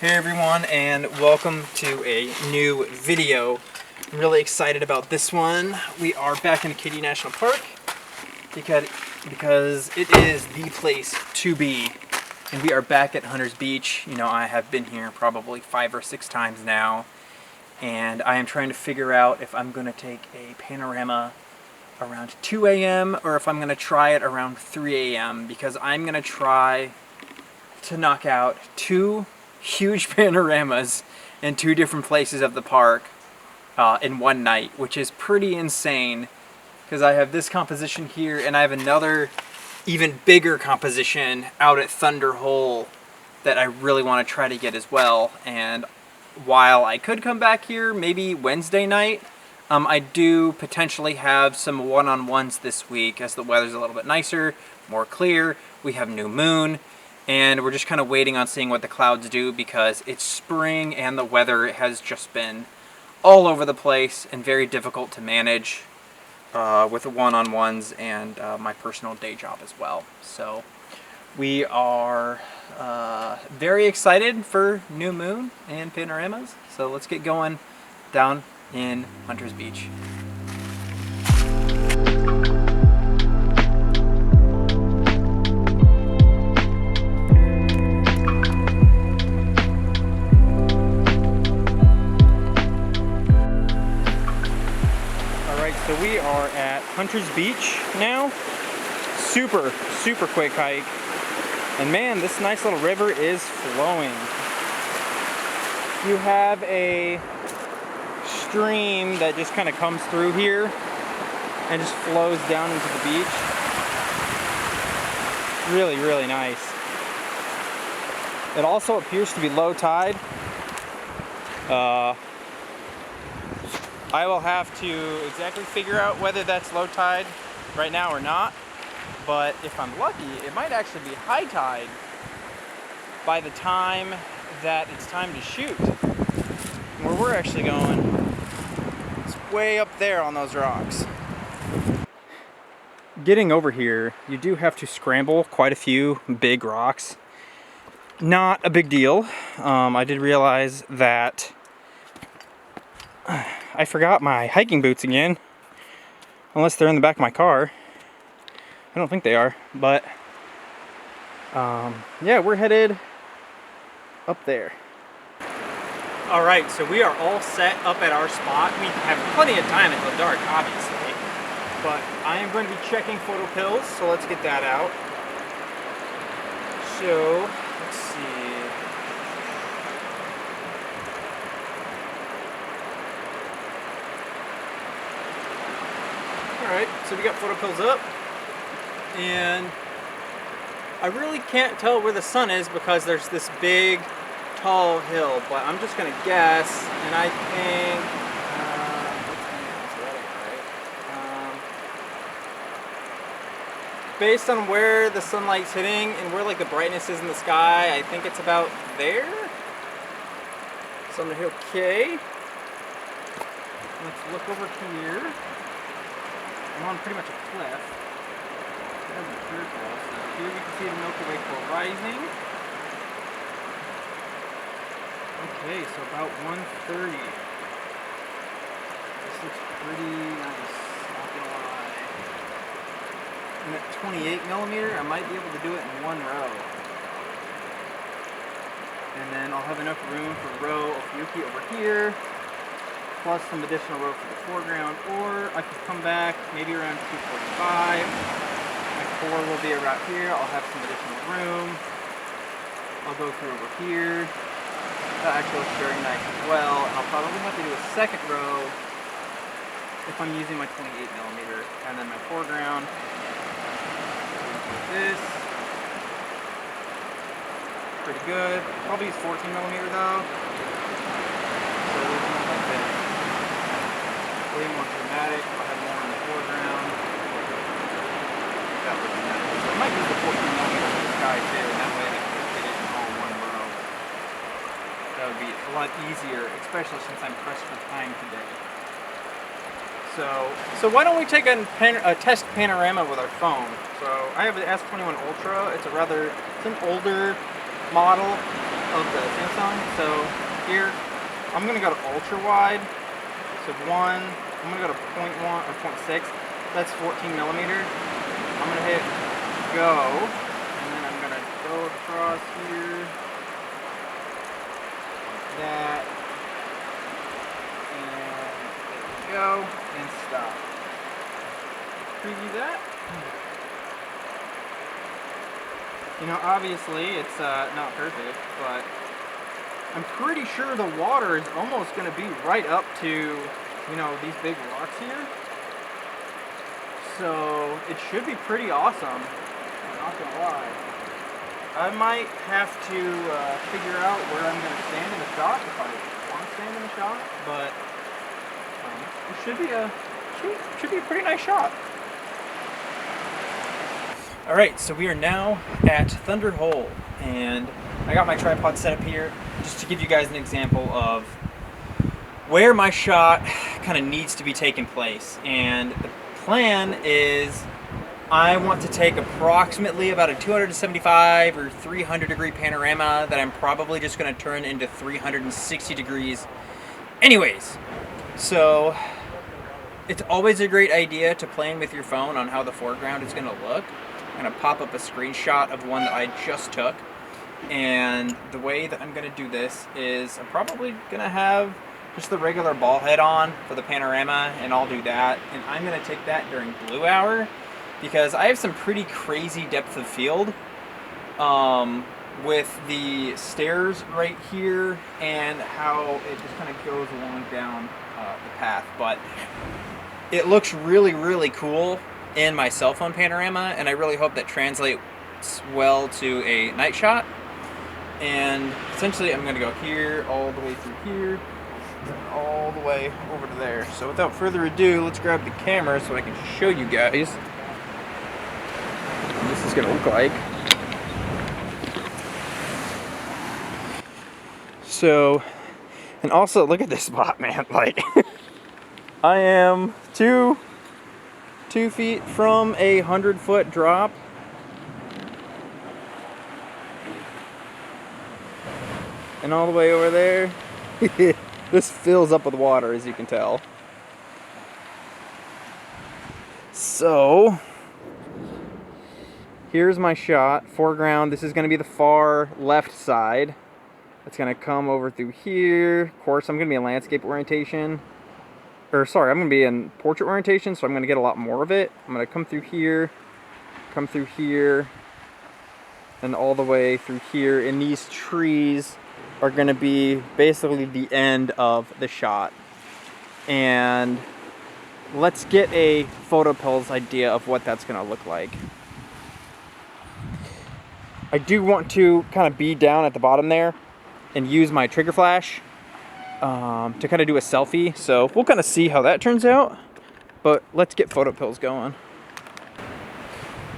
Hey everyone, and welcome to a new video. I'm really excited about this one. We are back in Acadia National Park because it is the place to be. And we are back at Hunter's Beach. You know, I have been here probably 5 or 6 times now. And I am trying to figure out if I'm going to take a panorama around 2 a.m. or if I'm going to try it around 3 a.m. because I'm going to try to knock out 2 huge panoramas in 2 different places of the park in one night, which is pretty insane because I have this composition here and I have another even bigger composition out at Thunder Hole that I really want to try to get as well. And while I could come back here maybe Wednesday night, I do potentially have some one-on-ones this week as the weather's a little bit nicer, more clear. We have new moon. And we're just kind of waiting on seeing what the clouds do because it's spring and the weather has just been all over the place and very difficult to manage with the one-on-ones and my personal day job as well. So we are very excited for new moon and panoramas. So let's get going down in Hunter's Beach. So we are at Hunter's Beach now. Super quick hike. And man, this nice little river is flowing. You have a stream that just kind of comes through here and just flows down into the beach. Really nice. It also appears to be low tide. I will have to exactly figure out whether that's low tide right now or not, but if I'm lucky, it might actually be high tide by the time that it's time to shoot. Where we're actually going, it's way up there on those rocks. Getting over here, you do have to scramble quite a few big rocks. Not a big deal. I did realize that I forgot my hiking boots again, unless they're in the back of my car. I don't think they are, but yeah, we're headed up there. All right, so we are all set up at our spot. We have plenty of time until dark, obviously, but I am going to be checking photo pills, so let's get that out. So, let's see. Alright, so we got photo pills up, and I really can't tell where the sun is because there's this big, tall hill, but I'm just going to guess, and I think, based on where the sunlight's hitting and where like the brightness is in the sky, I think it's about there. So I'm going to hit OK. Let's look over here. I'm on pretty much a cliff. It doesn't appear to us. Here we can see the Milky Way rising. Okay, so about 1:30. This looks pretty nice, not gonna lie. I'm at 28 millimeter. I might be able to do it in one row. And then I'll have enough room for row of Yuki over here, plus some additional row for the foreground, or I could come back maybe around 2:45. My core will be around here. I'll have some additional room. I'll go through over here. That actually looks very nice as well. And I'll probably have to do a second row if I'm using my 28 millimeter. And then my foreground, like this. Pretty good. Probably use 14 millimeter though. So like this. Way more dramatic. I'll have more in the foreground. That looks nice. So I might use the 14 millimeter for the sky too, and that way I can just get it in all one row. That would be a lot easier, especially since I'm pressed for time today. So why don't we take a test panorama with our phone? So I have the S21 Ultra. It's an older model. of the Samsung. So here, I'm gonna go to ultra wide. So one, I'm gonna go to 0.1 or 0.6. That's 14 millimeter. I'm gonna hit go, and then I'm gonna go across here, like that, and there we go, and stop. Preview that. You know, obviously it's not perfect, but I'm pretty sure the water is almost going to be right up to, you know, these big rocks here. So it should be pretty awesome. I'm not going to lie. I might have to figure out where I'm going to stand in the shot if I want to stand in the shot, but it should be a pretty nice shot. Alright, so we are now at Thunder Hole, and I got my tripod set up here just to give you guys an example of where my shot kind of needs to be taking place. And the plan is I want to take approximately about a 275 or 300 degree panorama that I'm probably just going to turn into 360 degrees anyways. So it's always a great idea to plan with your phone on how the foreground is going to look. I'm going to pop up a screenshot of one that I just took, and the way that I'm going to do this is I'm probably going to have just the regular ball head on for the panorama, and I'll do that, and I'm going to take that during blue hour because I have some pretty crazy depth of field with the stairs right here and how it just kind of goes along down the path, but it looks really, really cool in my cell phone panorama, and I really hope that translates well to a night shot. And essentially I'm going to go here, all the way through here, and all the way over to there. So without further ado, let's grab the camera so I can show you guys what this is going to look like. So, and also look at this spot, man. Like, I am 2 feet from a 100-foot drop. And all the way over there. This fills up with water, as you can tell. So, here's my shot. Foreground, this is going to be the far left side. It's going to come over through here. Of course, I'm going to be in landscape orientation. Or sorry, I'm going to be in portrait orientation, so I'm going to get a lot more of it. I'm going to come through here, and all the way through here. And these trees are going to be basically the end of the shot. And let's get a PhotoPills idea of what that's going to look like. I do want to kind of be down at the bottom there and use my trigger flash to kind of do a selfie, so we'll kind of see how that turns out, but let's get PhotoPills going.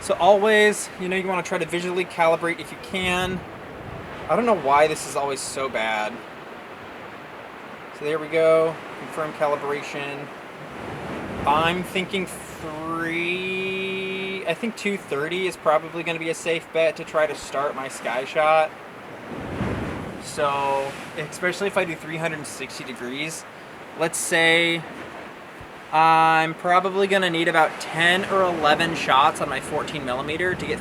So always, you know, you want to try to visually calibrate if you can. I don't know why this is always so bad. So there we go, confirm calibration. I'm thinking I think 230 is probably going to be a safe bet to try to start my sky shot. So, especially if I do 360 degrees, let's say I'm probably going to need about 10 or 11 shots on my 14 millimeter to get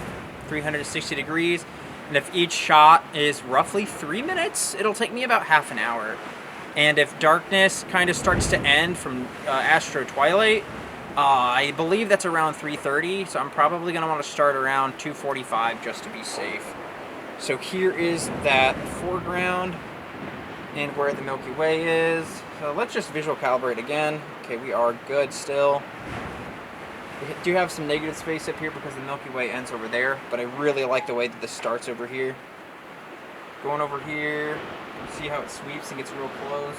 360 degrees. And if each shot is roughly 3 minutes, it'll take me about half an hour. And if darkness kind of starts to end from astro twilight, I believe that's around 3:30, so I'm probably going to want to start around 2:45 just to be safe. So here is that foreground and where the Milky Way is. So let's just visual calibrate again. Okay, we are good still. We do have some negative space up here because the Milky Way ends over there, but I really like the way that this starts over here. Going over here, see how it sweeps and gets real close.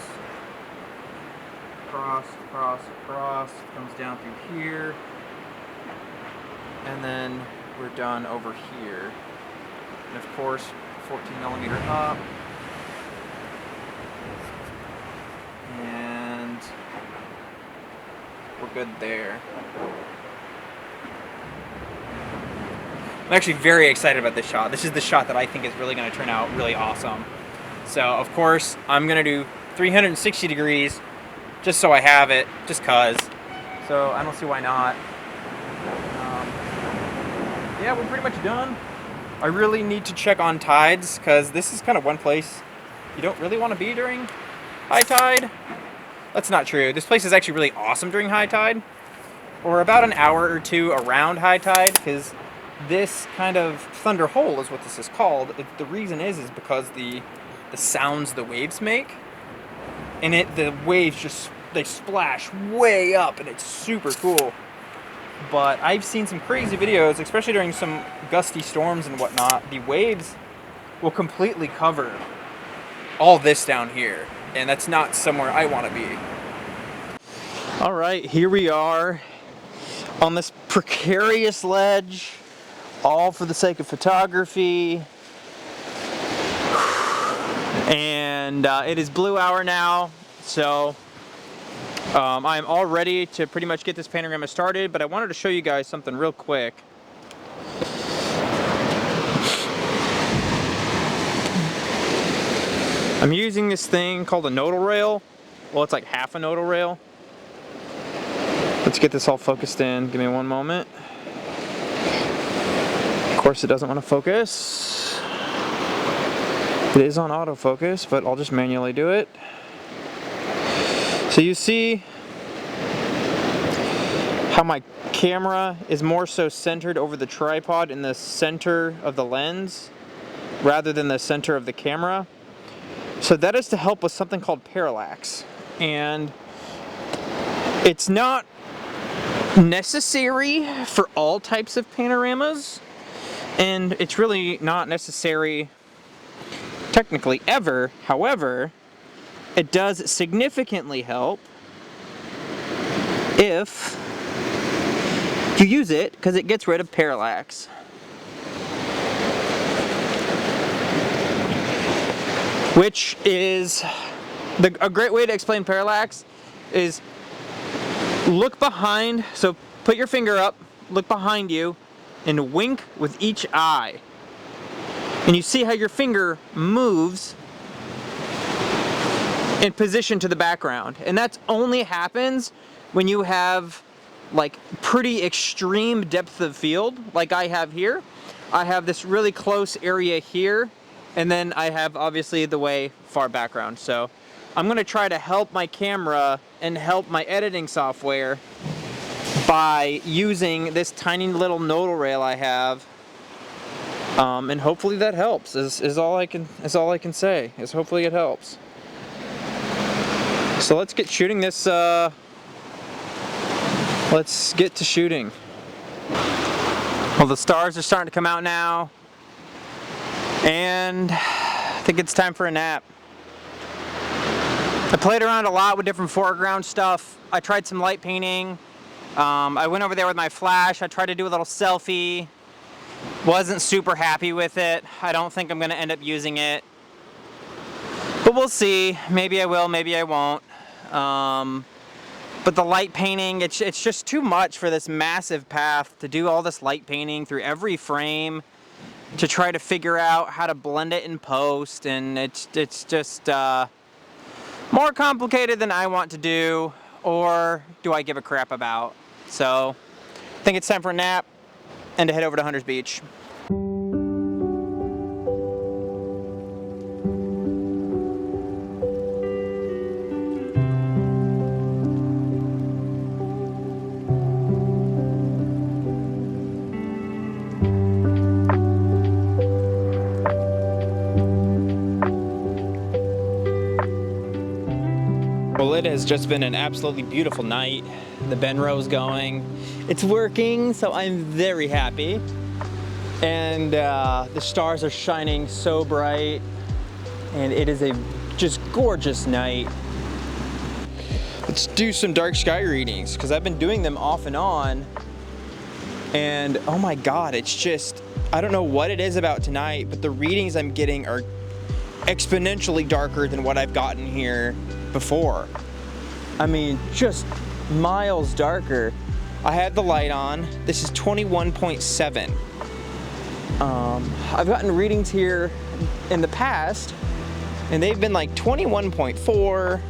Across, across, across, comes down through here. And then we're done over here. And of course, 14 millimeter up. And we're good there. I'm actually very excited about this shot. This is the shot that I think is really going to turn out really awesome. So of course I'm gonna do 360 degrees just so I have it, just cause. So I don't see why not. Yeah, we're pretty much done. I really need to check on tides because this is kind of one place you don't really want to be during high tide. That's not true. This place is actually really awesome during high tide, or about an hour or two around high tide, because this kind of thunder hole is what this is called. The reason is because the sounds the waves make, and the waves just, they splash way up, and it's super cool. But I've seen some crazy videos, especially during some gusty storms and whatnot. The waves will completely cover all this down here, and that's not somewhere I want to be. All right, here we are on this precarious ledge, all for the sake of photography. And it is blue hour now, so I'm all ready to pretty much get this panorama started, but I wanted to show you guys something real quick. I'm using this thing called a nodal rail. Well, it's like half a nodal rail. Let's get this all focused in. Give me one moment. Of course, it doesn't want to focus. It is on autofocus, but I'll just manually do it. So you see how my camera is more so centered over the tripod in the center of the lens rather than the center of the camera. So that is to help with something called parallax. And it's not necessary for all types of panoramas, and it's really not necessary technically ever. However, it does significantly help if you use it, because it gets rid of parallax. Which is a great way to explain parallax is look behind. So put your finger up, look behind you, and wink with each eye. And you see how your finger moves in position to the background. And that only happens when you have like pretty extreme depth of field, like I have here. I have this really close area here, and then I have obviously the way far background. So I'm gonna try to help my camera and help my editing software by using this tiny little nodal rail I have. And hopefully that helps, is all I can say, is hopefully it helps. So let's get shooting this, let's get to shooting. Well, the stars are starting to come out now, and I think it's time for a nap. I played around a lot with different foreground stuff. I tried some light painting. I went over there with my flash. I tried to do a little selfie. Wasn't super happy with it. I don't think I'm gonna end up using it, but we'll see. Maybe I will, maybe I won't. But the light painting, it's just too much for this massive path to do all this light painting through every frame to try to figure out how to blend it in post, and it's just more complicated than I want to do, or do I give a crap about. So I think it's time for a nap and to head over to Hunter's Beach. Well, it has just been an absolutely beautiful night. The Benrow's going. It's working, so I'm very happy. And the stars are shining so bright, and it is a just gorgeous night. Let's do some dark sky readings, because I've been doing them off and on, and oh my god, it's just, I don't know what it is about tonight, but the readings I'm getting are exponentially darker than what I've gotten here before. I mean, just miles darker. I had the light on. This is 21.7. I've gotten readings here in the past and they've been like 21.4,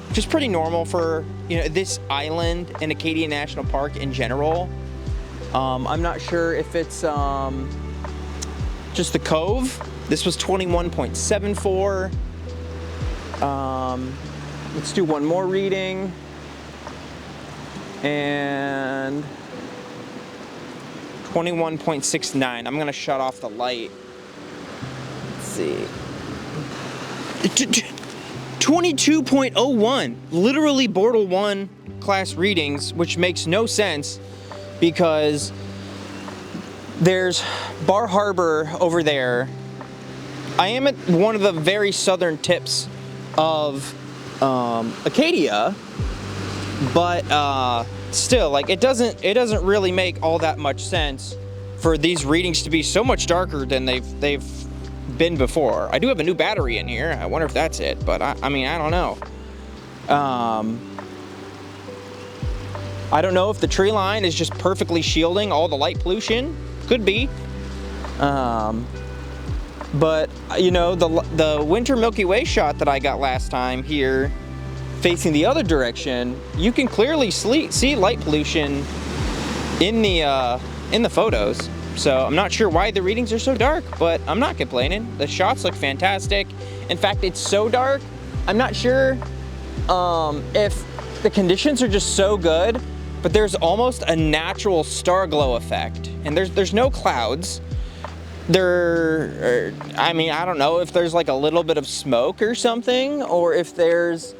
which is pretty normal for, you know, this island and Acadia National Park in general. I'm not sure if it's just the cove. This was 21.74. Let's do one more reading. And 21.69. I'm gonna shut off the light. Let's see. 22.01. Literally Bortle 1 class readings, which makes no sense because there's Bar Harbor over there. I am at one of the very southern tips of Acadia, but still, like, it doesn't really make all that much sense for these readings to be so much darker than they've been before. I do have a new battery in here. I wonder if that's it, but I mean, I don't know. I don't know if the tree line is just perfectly shielding all the light pollution. Could be. But, you know, the winter Milky Way shot that I got last time here, facing the other direction, you can clearly see light pollution in the photos. So I'm not sure why the readings are so dark, but I'm not complaining. The shots look fantastic. In fact, it's so dark, I'm not sure if the conditions are just so good, but there's almost a natural star glow effect. And there's no clouds. I mean, I don't know if there's like a little bit of smoke or something, or if there's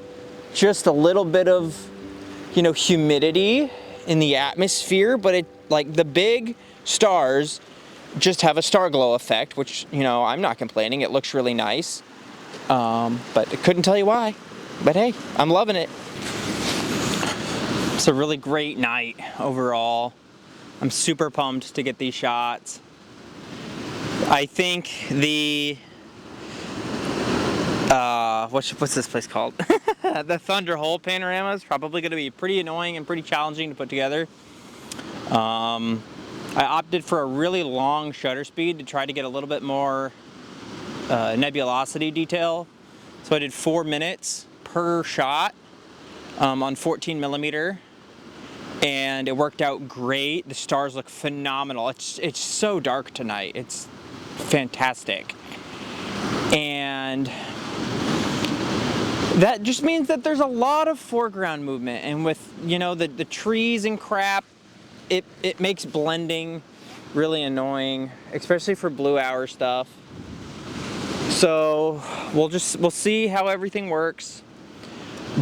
just a little bit of, you know, humidity in the atmosphere, but like the big stars just have a star glow effect, which, you know, I'm not complaining. It looks really nice. But I couldn't tell you why. But hey, I'm loving it. It's a really great night overall. I'm super pumped to get these shots. I think the what's this place called? The Thunder Hole panorama is probably going to be pretty annoying and pretty challenging to put together. I opted for a really long shutter speed to try to get a little bit more nebulosity detail. So I did 4 minutes per shot on 14 millimeter, and it worked out great. The stars look phenomenal. It's so dark tonight. It's fantastic. And that just means that there's a lot of foreground movement, and with, you know, the trees and crap, it makes blending really annoying, especially for blue hour stuff. So we'll see how everything works.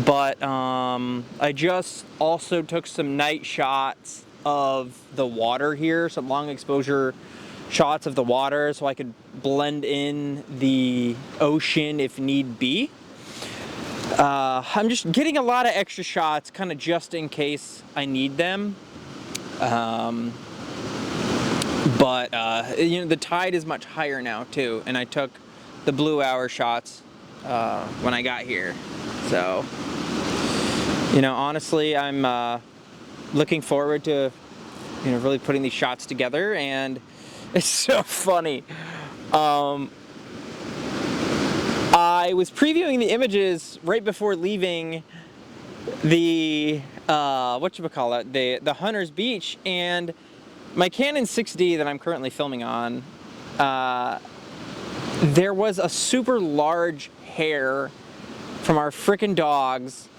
But I just also took some night shots of the water here, some long exposure shots of the water, so I could blend in the ocean if need be. I'm just getting a lot of extra shots, kind of just in case I need them. But you know, the tide is much higher now too, and I took the blue hour shots when I got here. So, you know, honestly, I'm looking forward to, you know, really putting these shots together, and it's so funny. I was previewing the images right before leaving the the Hunter's Beach, and my Canon 6D that I'm currently filming on, there was a super large hair from our frickin' dogs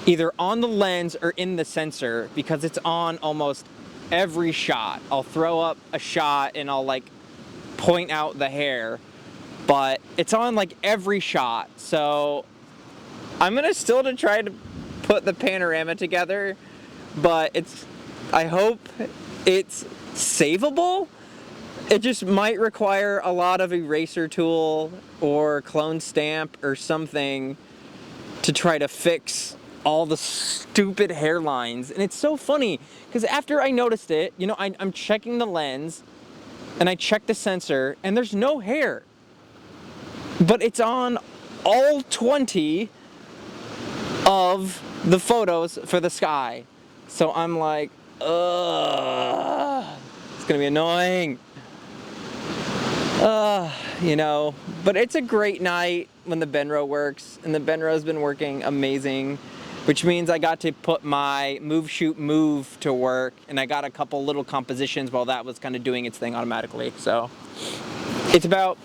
either on the lens or in the sensor, because it's on almost every shot. I'll throw up a shot and I'll like point out the hair, but it's on like every shot. So I'm gonna still try to put the panorama together, but I hope it's savable. It just might require a lot of eraser tool or clone stamp or something to try to fix all the stupid hairlines. And it's so funny because after I noticed it, you know, I'm checking the lens and I check the sensor and there's no hair, but it's on all 20 of the photos for the sky. So I'm like, ugh, it's gonna be annoying. you know, but it's a great night when the Benro works, and the Benro's been working amazing, which means I got to put my move, shoot, move to work, and I got a couple little compositions while that was kind of doing its thing automatically. So it's about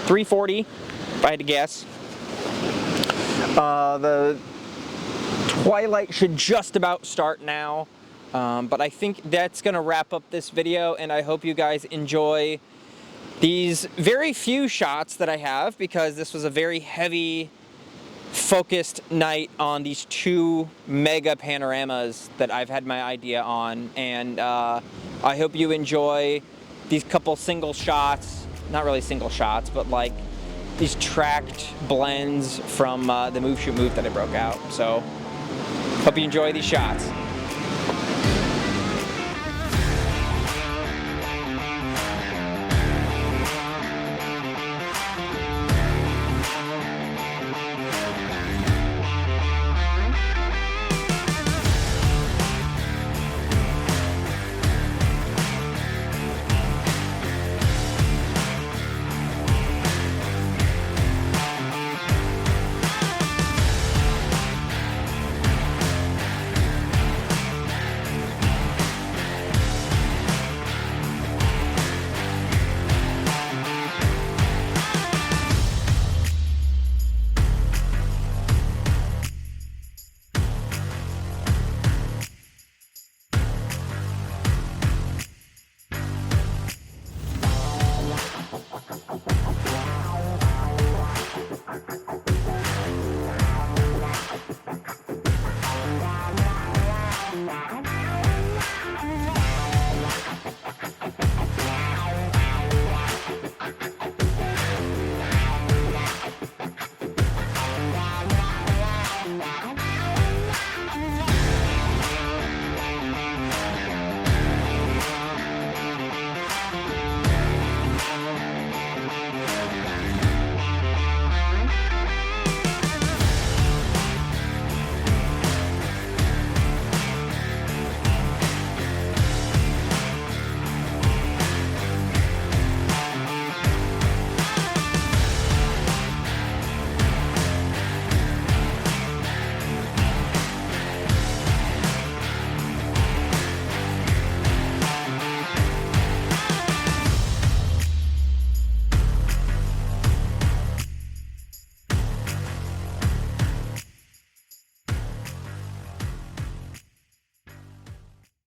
3:40, if I had to guess. The twilight should just about start now, but I think that's gonna wrap up this video, and I hope you guys enjoy these very few shots that I have, because this was a very heavy focused night on these two mega panoramas that I've had my idea on, and I hope you enjoy these couple single shots, not really single shots, but like these tracked blends from the move shoot move that I broke out. So hope you enjoy these shots.